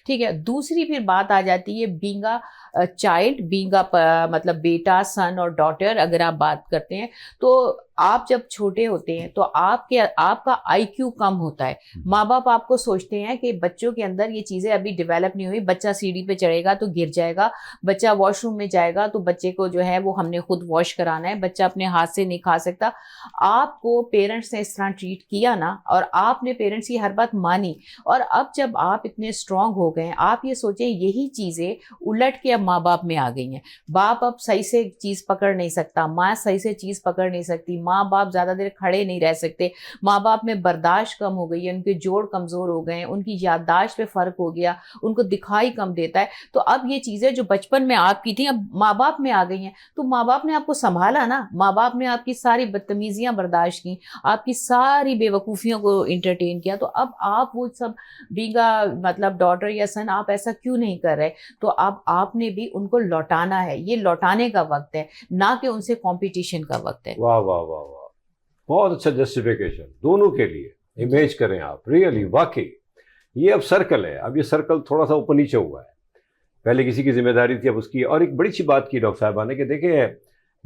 ٹھیک ہے. دوسری پھر بات آ جاتی ہے being a child, being a مطلب بیٹا, سن اور ڈاٹر اگر آپ بات کرتے ہیں تو آپ جب چھوٹے ہوتے ہیں تو آپ کا آئی کیو کم ہوتا ہے. ماں باپ آپ کو سوچتے ہیں کہ بچوں کے اندر یہ چیزیں ابھی ڈیولپ نہیں ہوئی, بچہ سیڑھی پہ چڑھے گا تو گر جائے گا, بچہ واش روم میں جائے گا تو بچے کو جو ہے وہ ہم نے خود واش کرانا ہے, بچہ اپنے ہاتھ سے نہیں کھا سکتا. آپ کو پیرنٹس نے اس طرح ٹریٹ کیا نا, اور آپ نے پیرنٹس کی ہر بات مانی, اور اب جب آپ اتنے اسٹرانگ ہو گئے ہیں, آپ یہ سوچیں یہی چیزیں الٹ کے اب ماں باپ میں آ گئی ہیں. باپ اب صحیح سے چیز پکڑ نہیں سکتا, ماں صحیح سے چیز پکڑ نہیں سکتی, ماں باپ زیادہ دیر کھڑے نہیں رہ سکتے, ماں باپ میں برداشت کم ہو گئی ہے, ان کے جوڑ کمزور ہو گئے ہیں, ان کی یادداشت پہ فرق ہو گیا, ان کو دکھائی کم دیتا ہے. تو اب یہ چیزیں جو بچپن میں آپ کی تھیں اب ماں باپ میں آ گئی ہیں. تو ماں باپ نے آپ کو سنبھالا نا, ماں باپ نے آپ کی ساری بدتمیزیاں برداشت کی, آپ کی ساری بے وقوفیوں کو انٹرٹین کیا. تو اب آپ وہ سب بینگا مطلب ڈاٹر یا سن آپ ایسا کیوں نہیں کر رہے. تو اب آپ نے بھی ان کو لوٹانا ہے, یہ لوٹانے کا وقت ہے, نہ کہ ان سے کمپٹیشن کا وقت ہے. واہ واہ واہ واہ, بہت اچھا جسٹیفیکیشن دونوں کے لیے. امیج کریں آپ, ریئلی واقعی یہ اب سرکل ہے, اب یہ سرکل تھوڑا سا اوپر نیچے ہوا ہے. پہلے کسی کی ذمہ داری تھی, اب اس کی. اور ایک بڑی اچھی بات کی ڈاکٹر صاحبہ نے کہ دیکھیں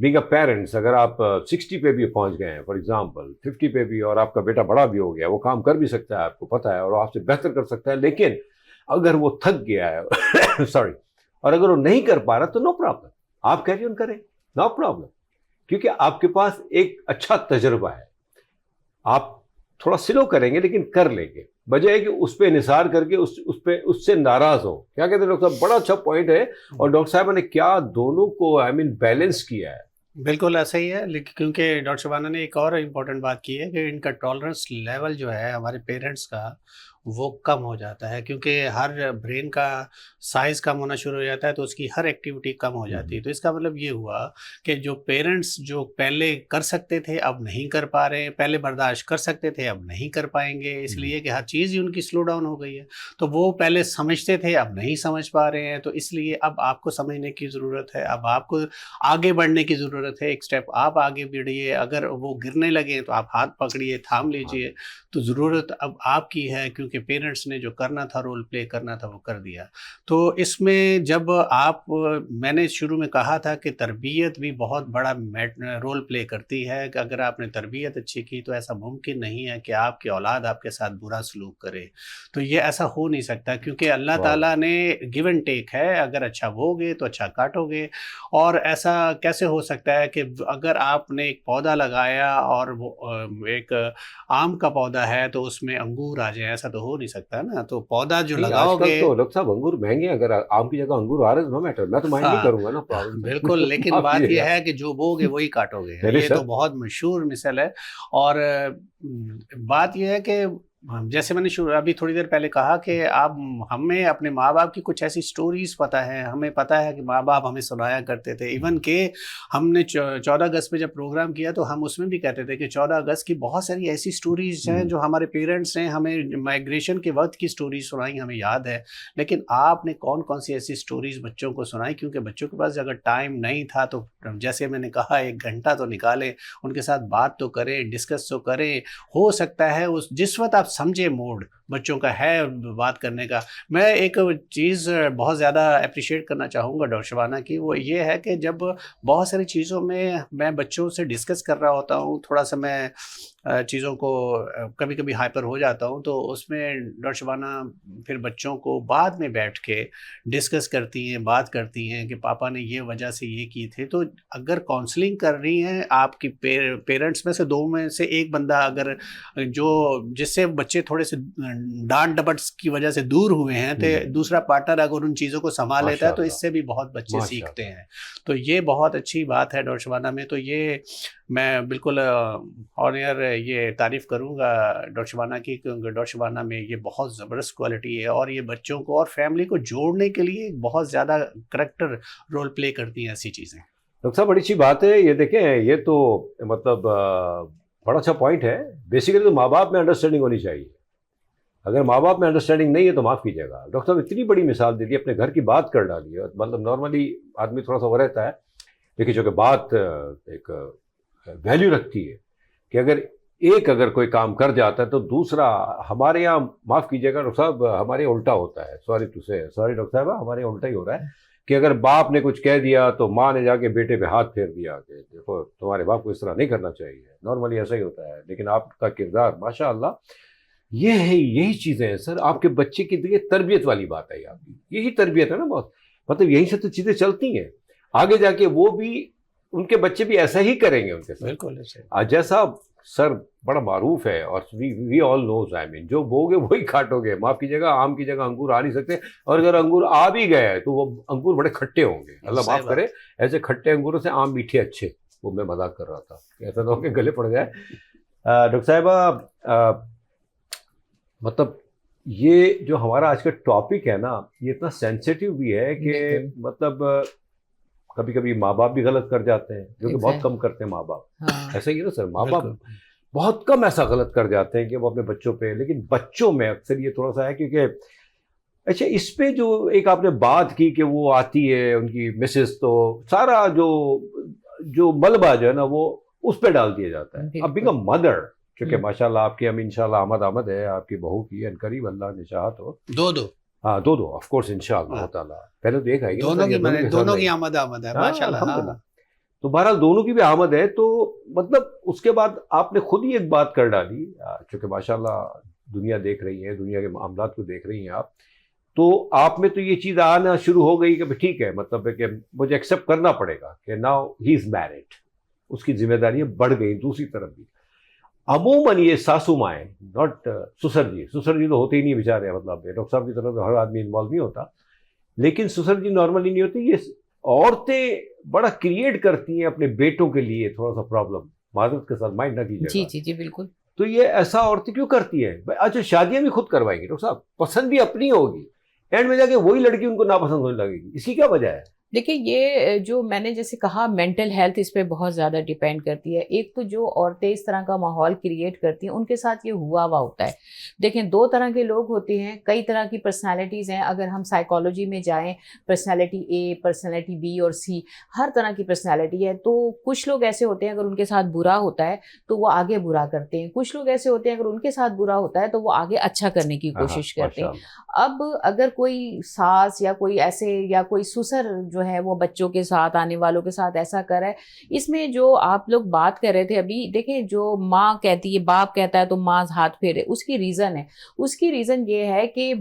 بینگ اے پیرنٹس, اگر آپ 60 پہ بھی پہنچ گئے ہیں فار ایگزامپل, 50 پہ بھی, اور آپ کا بیٹا بڑا بھی ہو گیا, وہ کام کر بھی سکتا ہے, آپ کو پتہ ہے, اور آپ سے بہتر کر سکتا ہے, لیکن اگر وہ تھک گیا ہے سوری, اور اگر وہ نہیں کر پا رہا تو نو پرابلم, آپ کیری آن کریں, نو پرابلم, کیونکہ آپ کے پاس ایک اچھا تجربہ ہے. آپ تھوڑا سلو کریں گے لیکن کر لیں گے, بجائے کہ اس پہ انحصار کر کے اس سے ناراض ہو. کیا کہتے ہیں ڈاکٹر صاحب, بڑا اچھا پوائنٹ ہے. اور ڈاکٹر صاحب نے کیا دونوں کو بیلنس کیا ہے. بالکل ایسا ہی ہے, لیکن کیونکہ ڈاکٹر شبانہ نے ایک اور امپورٹنٹ بات کی ہے کہ ان کا ٹالرنس لیول جو ہے ہمارے پیرنٹس کا, وہ کم ہو جاتا ہے، کیونکہ ہر برین کا سائز کم ہونا شروع ہو جاتا ہے تو اس کی ہر ایکٹیویٹی کم ہو جاتی ہے. تو اس کا مطلب یہ ہوا کہ جو پیرنٹس جو پہلے کر سکتے تھے اب نہیں کر پا رہے ہیں، پہلے برداشت کر سکتے تھے اب نہیں کر پائیں گے، اس لیے کہ ہر چیز ہی ان کی سلو ڈاؤن ہو گئی ہے. تو وہ پہلے سمجھتے تھے اب نہیں سمجھ پا رہے ہیں، تو اس لیے اب آپ کو سمجھنے کی ضرورت ہے، اب آپ کو آگے بڑھنے کی ضرورت ہے. ایک سٹیپ آپ آگے بڑھیے، اگر وہ گرنے لگے تو آپ ہاتھ پکڑیے، تھام لیجئے. تو ضرورت اب آپ کی ہے، کیونکہ پیرنٹس نے جو کرنا تھا، رول پلے کرنا تھا، وہ کر دیا. تو اس میں جب میں نے شروع میں کہا تھا کہ تربیت بھی بہت بڑا رول پلے کرتی ہے، کہ اگر آپ نے تربیت اچھی کی تو ایسا ممکن نہیں ہے کہ آپ کی اولاد آپ کے ساتھ برا سلوک کرے. تو یہ ایسا ہو نہیں سکتا، کیونکہ اللہ تعالیٰ نے گیو اینڈ ٹیک ہے، اگر اچھا بوگے تو اچھا کاٹو گے. اور ایسا کیسے ہو سکتا ہے کہ اگر آپ نے ایک پودا لگایا اور وہ ایک آم کا پودا ہے تو اس میں انگور آ جائیں، ایسا تو ہو نہیں سکتا نا. تو پودا جو لگاؤ گے، تو ڈاکٹر صاحب انگور مہنگے ہیں، اگر آم کی جگہ انگور آ رہے نو میٹر، میں تو مائنڈ نہیں کروں گا نا. بالکل، لیکن بات یہ ہے کہ جو بوگے وہی کاٹو گے. یہ تو بہت مشہور مثال ہے. اور بات یہ ہے کہ جیسے میں نے ابھی تھوڑی دیر پہلے کہا کہ آپ ہمیں اپنے ماں باپ کی کچھ ایسی سٹوریز پتہ ہے، ہمیں پتہ ہے کہ ماں باپ ہمیں سنایا کرتے تھے. ایون کہ ہم نے 14 اگست پہ جب پروگرام کیا تو ہم اس میں بھی کہتے تھے کہ 14 اگست کی بہت ساری ایسی سٹوریز ہیں جو ہمارے پیرنٹس نے ہمیں مائگریشن کے وقت کی سٹوریز سنائی، ہمیں یاد ہے. لیکن آپ نے کون کون سی ایسی سٹوریز بچوں کو سنائی؟ کیونکہ بچوں کے پاس اگر ٹائم نہیں تھا تو جیسے میں نے کہا 1 گھنٹہ تو نکالیں، ان کے ساتھ بات تو کریں، ڈسکس تو کریں. ہو سکتا ہے جس وقت آپ سمجھے موڈ بچوں کا ہے بات کرنے کا. میں ایک چیز بہت زیادہ اپریشیٹ کرنا چاہوں گا ڈاکٹر شبانہ کی، وہ یہ ہے کہ جب بہت ساری چیزوں میں بچوں سے ڈسکس کر رہا ہوتا ہوں، تھوڑا سا میں چیزوں کو کبھی کبھی ہائپر ہو جاتا ہوں، تو اس میں ڈاکٹر شبانہ پھر بچوں کو بعد میں بیٹھ کے ڈسکس کرتی ہیں، بات کرتی ہیں کہ پاپا نے یہ وجہ سے یہ کی تھی. تو اگر کاؤنسلنگ کر رہی ہیں آپ کی پیرنٹس میں سے 2 میں سے 1 بندہ اگر جس سے بچے تھوڑے سے ڈانٹ ڈپٹ کی وجہ سے دور ہوئے ہیں، تو دوسرا پارٹنر اگر ان چیزوں کو سنبھال لیتا ہے تو اس سے بھی بہت بچے سیکھتے ہیں. تو یہ بہت اچھی بات ہے ڈاکٹر شبانہ میں. تو یہ میں بالکل آنر یہ تعریف کروں گا ڈاکٹر شبانہ کی، کیونکہ ڈاکٹر شبانہ میں یہ بہت زبردست کوالٹی ہے، اور یہ بچوں کو اور فیملی کو جوڑنے کے لیے بہت زیادہ کریکٹر رول پلے کرتی ہیں ایسی چیزیں. ڈاکٹر صاحب بڑی اچھی بات ہے. یہ دیکھیں، یہ تو مطلب بڑا اچھا پوائنٹ ہے. بیسیکلی تو ماں باپ میں انڈرسٹینڈنگ ہونی چاہیے. اگر ماں باپ میں انڈرسٹینڈنگ نہیں ہے تو معاف کیجیے گا. ڈاکٹر صاحب اتنی بڑی مثال دے دی، اپنے گھر کی بات کر ڈالی ہے. مطلب نارملی آدمی تھوڑا سا وہ رہتا ہے، لیکن جو کہ بات ایک ویلیو رکھتی ہے کہ اگر کوئی کام کر جاتا ہے تو دوسرا، ہمارے یہاں معاف کیجیے گا ڈاکٹر صاحب، ہمارے الٹا ہوتا ہے. سوری ڈاکٹر صاحب، ہمارے الٹا ہی ہو رہا ہے کہ اگر باپ نے کچھ کہہ دیا تو ماں نے جا کے بیٹے پہ ہاتھ پھیر دیا کہ دیکھو تمہارے باپ کو اس طرح نہیں کرنا چاہیے. نارملی ایسا ہی ہوتا ہے. لیکن آپ کا کردار ماشاء اللہ یہ ہے، یہی چیزیں ہیں سر. آپ کے بچے کی دیکھیے تربیت والی بات ہے، آپ کی یہی تربیت ہے نا. بہت مطلب یہیں سے تو چیزیں چلتی ہیں. آگے جا کے وہ بھی، ان کے بچے بھی ایسا ہی کریں گے ان کے ساتھ. بالکل جیسا سر بڑا معروف ہے، اور وی آل نوز، جو بوگے وہی کاٹو گے. معاف کیجیے گا، آم کی جگہ انگور آ نہیں سکتے. اور اگر انگور آ بھی گئے تو وہ انگور بڑے کھٹے ہوں گے. اللہ معاف کرے، ایسے کھٹے انگوروں سے آم میٹھے اچھے. وہ میں مذاق کر رہا تھا، ایسا نہ ہو کہ گلے پڑ جائے. ڈاکٹر صاحبہ، مطلب یہ جو ہمارا آج کا ٹاپک ہے نا، یہ اتنا سینسیٹیو بھی ہے کہ مطلب کبھی کبھی ماں باپ بھی غلط کر جاتے ہیں، جو کہ بہت کم کرتے ہیں ماں باپ. ایسا ہی ہے نا سر، ماں باپ بہت کم ایسا غلط کر جاتے ہیں کہ وہ اپنے بچوں پہ. لیکن بچوں میں اکثر یہ تھوڑا سا ہے، کیونکہ اچھا اس پہ جو ایک آپ نے بات کی کہ وہ آتی ہے ان کی مسز، تو سارا جو ملبہ جو ہے نا وہ اس پہ ڈال دیا جاتا ہے. اب بیکم مدر، چونکہ ماشاء اللہ آپ کی ہم انشاءاللہ آمد ہے آپ کی بہو کی، ان قریب اللہ نے چاہا تو دو آف کورس انشاءاللہ تعالیٰ. پہلے تو ایک آئے گی، دونوں کی آمد ہے ماشاءاللہ. تو بہرحال دونوں کی بھی آمد ہے. تو مطلب اس کے بعد آپ نے خود ہی ایک بات کر ڈالی، چونکہ ماشاءاللہ دنیا دیکھ رہی ہے، دنیا کے معاملات کو دیکھ رہی ہیں آپ، تو آپ میں تو یہ چیز آنا شروع ہو گئی کہ ٹھیک ہے، مطلب ہے کہ مجھے ایکسیپٹ کرنا پڑے گا کہ ناؤ ہی از میرڈ. اس کی ذمہ داریاں بڑھ گئی. دوسری طرف بھی عموماً یہ ساسو مائیں، ناٹ سسر جی تو ہوتے ہی نہیں بیچارے. مطلب ڈاکٹر صاحب کی طرف ہر آدمی انوالو نہیں ہوتا، لیکن سسر جی نارملی نہیں ہوتی. یہ عورتیں بڑا کریٹ کرتی ہیں اپنے بیٹوں کے لیے تھوڑا سا پرابلم. معذرت کے ساتھ مائنڈ نہ کیجیے گا. جی بالکل. تو یہ ایسا عورتیں کیوں کرتی ہیں؟ اچھا شادیاں بھی خود کروائیں گی ڈاکٹر صاحب, پسند بھی اپنی ہوگی, اینڈ میں جا کے وہی لڑکی ان کو ناپسند ہونے لگے گی, اس کی کیا وجہ ہے؟ دیکھیں یہ جو میں نے جیسے کہا مینٹل ہیلتھ اس پہ بہت زیادہ ڈیپینڈ کرتی ہے. ایک تو جو عورتیں اس طرح کا ماحول کریٹ کرتی ہیں ان کے ساتھ یہ ہوا ہوتا ہے. دیکھیں دو طرح کے لوگ ہوتے ہیں, کئی طرح کی پرسنالٹیز ہیں. اگر ہم سائیکالوجی میں جائیں, پرسنالٹی اے, پرسنالٹی بی اور سی, ہر طرح کی پرسنالٹی ہے. تو کچھ لوگ ایسے ہوتے ہیں اگر ان کے ساتھ برا ہوتا ہے تو وہ آگے برا کرتے ہیں, کچھ لوگ ایسے ہوتے ہیں اگر ان کے ساتھ برا ہوتا ہے تو وہ آگے اچھا کرنے کی کوشش کرتے ہیں. اب اگر کوئی ساس یا کوئی ایسے یا کوئی سسر جو ہے وہ بچوں کے ساتھ, آنے والوں کے ساتھ ایسا کر رہا ہے, اس میں جو آپ لوگ بات کر رہے تھے ابھی, دیکھیں جو ماں کہتی ہے, باپ کہتا ہے تو ماں ہاتھ پھیرے, اس کی ریزن ہے. اس کی ریزن یہ ہے کہ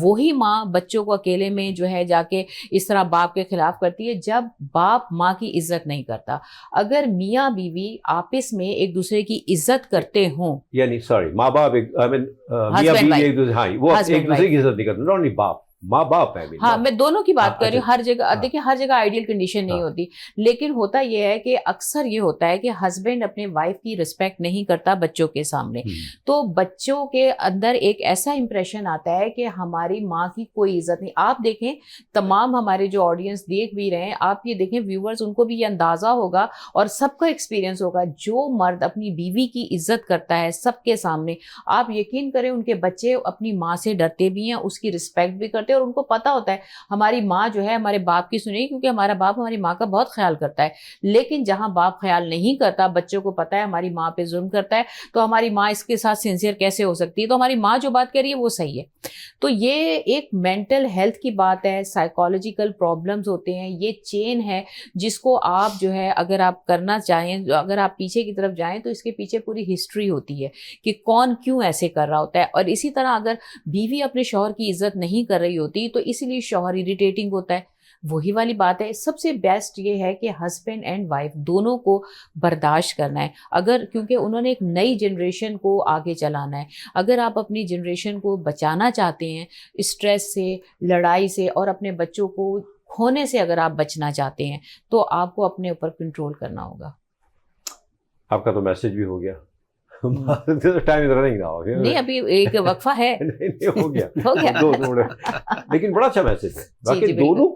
وہی ماں بچوں کو اکیلے میں جو ہے جا کے اس طرح باپ کے خلاف کرتی ہے جب باپ ماں کی عزت نہیں کرتا. اگر میاں بیوی آپس میں ایک دوسرے کی عزت کرتے ہوں, یعنی سوری ماں باپ میاں بیوی ایک دوسرے, ہاں وہ ایک دوسرے کی عزت نہیں کرتے, ناٹ اونلی باپ, ماں باپ ہے. ہاں میں دونوں کی بات کر رہی ہوں. ہر جگہ دیکھیں ہر جگہ آئیڈیل کنڈیشن نہیں ہوتی, لیکن ہوتا یہ ہے کہ اکثر یہ ہوتا ہے کہ ہسبینڈ اپنے وائف کی رسپیکٹ نہیں کرتا بچوں کے سامنے, تو بچوں کے اندر ایک ایسا امپریشن آتا ہے کہ ہماری ماں کی کوئی عزت نہیں. آپ دیکھیں تمام ہمارے جو آڈینس دیکھ بھی رہے ہیں, آپ یہ دیکھیں ویورز, ان کو بھی یہ اندازہ ہوگا اور سب کا ایکسپیرینس ہوگا, جو مرد اپنی بیوی کی عزت کرتا ہے سب کے سامنے, آپ یقین کریں ان کے بچے اپنی ماں سے ڈرتے بھی ہیں, اس کی رسپیکٹ بھی کرتے ہیں, اور ان کو پتہ ہوتا ہے ہماری ماں جو ہے ہمارے باپ کی سنے گی کیونکہ ہمارا باپ ہماری ماں کا بہت خیال کرتا ہے. لیکن جہاں باپ خیال نہیں کرتا, بچوں کو پتہ ہے ہماری ماں پہ ظلم کرتا ہے, تو ہماری ماں اس کے ساتھ سنسیئر کیسے ہو سکتی ہے؟ تو ہماری ماں جو بات کر رہی ہے وہ صحیح ہے. تو یہ ایک مینٹل ہیلتھ کی بات ہے, سائیکالوجیکل پرابلمز ہوتے ہیں, یہ چین ہے جس کو آپ جو ہے اگر آپ کرنا چاہیں, اگر آپ پیچھے کی طرف جائیں تو اس کے پیچھے پوری ہسٹری ہوتی ہے کہ کون کیوں ایسے کر رہا ہوتا ہے. اور اسی طرح اگر بیوی اپنے شوہر کی عزت نہیں کر رہی ہوتی تو اسی لیے شوہر اریٹیٹنگ ہوتا ہے. وہی والی بات ہے, سب سے بیسٹ یہ ہے کہ ہسبینڈ اینڈ وائف دونوں کو برداشت کرنا ہے, اگر کیونکہ انہوں نے ایک نئی جنریشن کو آگے چلانا ہے. اگر آپ اپنی جنریشن کو بچانا چاہتے ہیں اسٹریس سے, لڑائی سے, اور اپنے بچوں کو کھونے سے اگر آپ بچنا چاہتے ہیں تو آپ کو اپنے اوپر کنٹرول کرنا ہوگا. آپ کا تو میسج بھی ہو گیا, ٹائم رننگ نہ ہو گیا, نہیں ابھی ایک وقفہ ہے, ہو گیا لیکن بڑا اچھا میسج ہے. باقی دونوں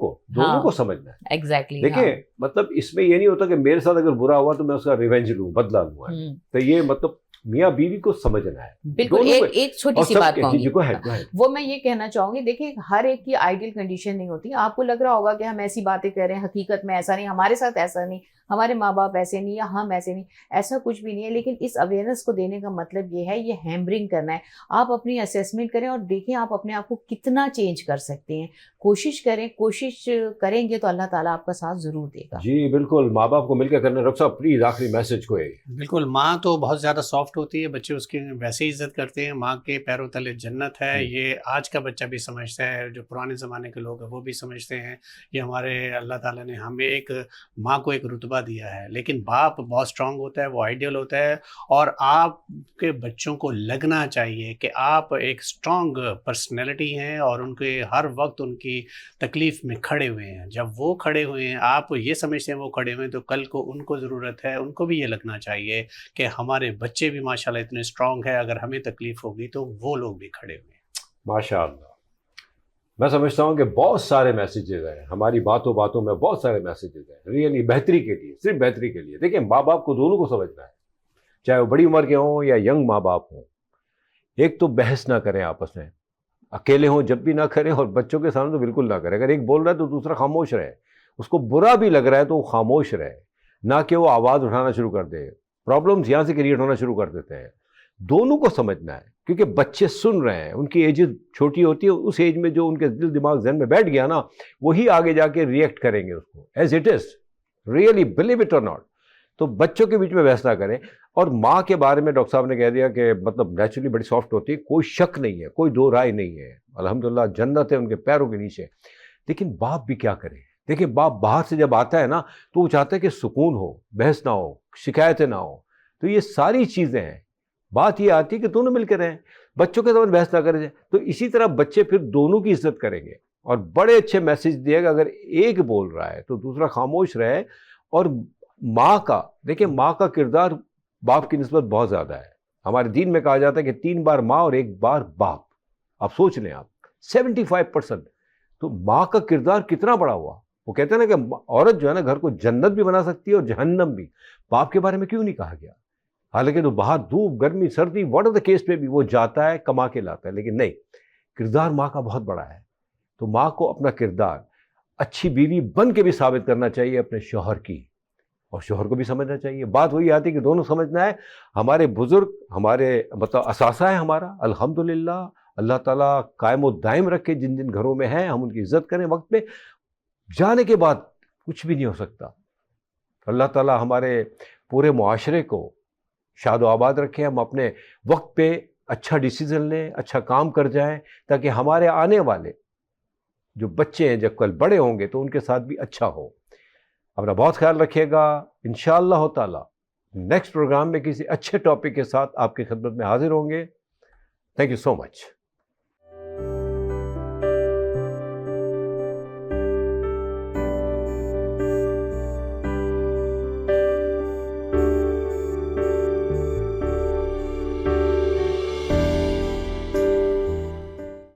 کو سمجھنا ہے. ایگزیکٹلی دیکھیں مطلب اس میں یہ نہیں ہوتا کہ میرے ساتھ اگر برا ہوا تو میں اس کا ریونج لوں, بدلہ لوں, تو یہ مطلب میاں بیوی کو سمجھنا ہے. بالکل. ایک چھوٹی سی بات کہوں گی, گی, وہ میں یہ کہنا چاہوں گی, دیکھیں ہر ایک کی آئیڈیل کنڈیشن نہیں ہوتی. آپ کو لگ رہا ہوگا کہ ہم ایسی باتیں کر رہے ہیں, حقیقت میں ایسا نہیں, ہمارے ساتھ ایسا نہیں, ہمارے ماں باپ ایسے نہیں یا ہم ایسے نہیں, ایسا کچھ بھی نہیں ہے. لیکن اس اویئرنیس کو دینے کا مطلب یہ ہے, یہ ہیمرنگ کرنا ہے. آپ اپنی اسیسمنٹ کریں اور دیکھیں آپ اپنے آپ کو کتنا چینج کر سکتے ہیں. کوشش کریں, کوشش کریں گے تو اللہ تعالیٰ آپ کا ساتھ ضرور دے گا. جی بالکل, ماں باپ کو مل کے کرنا. ڈاکٹر صاحب پلیز آخری میسج کو ہے. بالکل, ماں تو بہت زیادہ سافٹ ہوتی ہے, بچے اس کی ویسے ہی عزت کرتے ہیں. ماں کے پیروں تلے جنت ہے, یہ آج کا بچہ بھی سمجھتا ہے, جو پرانے زمانے کے لوگ ہیں وہ بھی سمجھتے ہیں. یہ ہمارے اللہ تعالیٰ نے ہمیں ایک ماں کو ایک رتبہ دیا ہے. لیکن باپ بہت اسٹرانگ ہوتا ہے, وہ آئیڈیل ہوتا ہے, اور آپ کے بچوں کو لگنا چاہیے کہ آپ ایک اسٹرانگ پرسنالٹی ہیں اور ان کے ہر وقت ان کی تکلیف میں کھڑے ہوئے ہیں. جب وہ کھڑے ہوئے ہیں, آپ یہ سمجھتے ہیں وہ کھڑے ہوئے ہیں, تو کل کو ان کو ضرورت ہے, ان کو بھی یہ لگنا چاہیے کہ ہمارے بچے بھی ماشاءاللہ اتنے اسٹرانگ ہیں, اگر ہمیں تکلیف ہوگی تو وہ لوگ بھی کھڑے ہوئے ہیں. ماشاءاللہ. میں سمجھتا ہوں کہ بہت سارے میسیجز ہیں, ہماری باتوں میں بہت سارے میسیجز ہیں ریئلی بہتری کے لیے, صرف بہتری کے لیے. دیکھیں ماں باپ کو دونوں کو سمجھنا ہے, چاہے وہ بڑی عمر کے ہوں یا ینگ ماں باپ ہوں. ایک تو بحث نہ کریں آپس میں, اکیلے ہوں جب بھی نہ کریں, اور بچوں کے سامنے تو بالکل نہ کریں. اگر ایک بول رہا ہے تو دوسرا خاموش رہے, اس کو برا بھی لگ رہا ہے تو وہ خاموش رہے, نہ کہ وہ آواز اٹھانا شروع کر دے. پرابلمز یہاں سے کریٹ ہونا شروع کر دیتے ہیں. دونوں کو سمجھنا ہے, کیونکہ بچے سن رہے ہیں, ان کی ایج چھوٹی ہوتی ہے, اس ایج میں جو ان کے دل دماغ ذہن میں بیٹھ گیا نا, وہی آگے جا کے ریئیکٹ کریں گے اس کو as it is, really believe it اور ناٹ. تو بچوں کے بیچ میں بحث نہ کریں. اور ماں کے بارے میں ڈاکٹر صاحب نے کہہ دیا کہ مطلب نیچرلی بڑی سافٹ ہوتی ہے, کوئی شک نہیں ہے, کوئی دو رائے نہیں ہے, الحمدللہ جنت ہے ان کے پیروں کے نیچے. لیکن باپ بھی کیا کرے؟ دیکھیں باپ باہر سے جب آتا ہے نا تو وہ چاہتا ہے کہ سکون ہو, بحث نہ ہو, شکایتیں نہ ہو. تو یہ ساری چیزیں ہیں. بات یہ آتی ہے کہ دونوں مل کے رہیں, بچوں کے ساتھ بحث نہ کریں. تو اسی طرح بچے پھر دونوں کی عزت کریں گے, اور بڑے اچھے میسج دیے گا. اگر ایک بول رہا ہے تو دوسرا خاموش رہے. اور ماں کا دیکھیں, ماں کا کردار باپ کی نسبت بہت زیادہ ہے. ہمارے دین میں کہا جاتا ہے کہ 3 بار ماں اور 1 بار باپ. آپ سوچ لیں، آپ 75%. تو ماں کا کردار کتنا بڑا ہوا. وہ کہتے ہیں نا کہ عورت جو ہے نا گھر کو جنت بھی بنا سکتی ہے اور جہنم بھی. باپ کے بارے میں کیوں نہیں کہا گیا؟ حالانکہ تو باہر دھوپ گرمی سردی واٹ آر دا کیس پہ بھی وہ جاتا ہے کما کے لاتا ہے، لیکن نہیں، کردار ماں کا بہت بڑا ہے. تو ماں کو اپنا کردار اچھی بیوی بن کے بھی ثابت کرنا چاہیے اپنے شوہر کی، اور شوہر کو بھی سمجھنا چاہیے. بات وہی آتی ہے کہ دونوں سمجھنا ہے. ہمارے بزرگ ہمارے مطلب اثاثہ ہے ہمارا، الحمدللہ. اللہ تعالیٰ قائم و دائم رکھے جن جن گھروں میں ہیں، ہم ان کی عزت کریں. وقت پہ جانے کے بعد کچھ بھی نہیں ہو سکتا. اللہ تعالیٰ ہمارے پورے معاشرے کو شاد و آباد رکھے، ہم اپنے وقت پہ اچھا ڈیسیزن لیں، اچھا کام کر جائیں، تاکہ ہمارے آنے والے جو بچے ہیں جب کل بڑے ہوں گے تو ان کے ساتھ بھی اچھا ہو. اپنا بہت خیال رکھیے گا. انشاءاللہ تعالیٰ نیکسٹ پروگرام میں کسی اچھے ٹاپک کے ساتھ آپ کی خدمت میں حاضر ہوں گے. Thank you so much.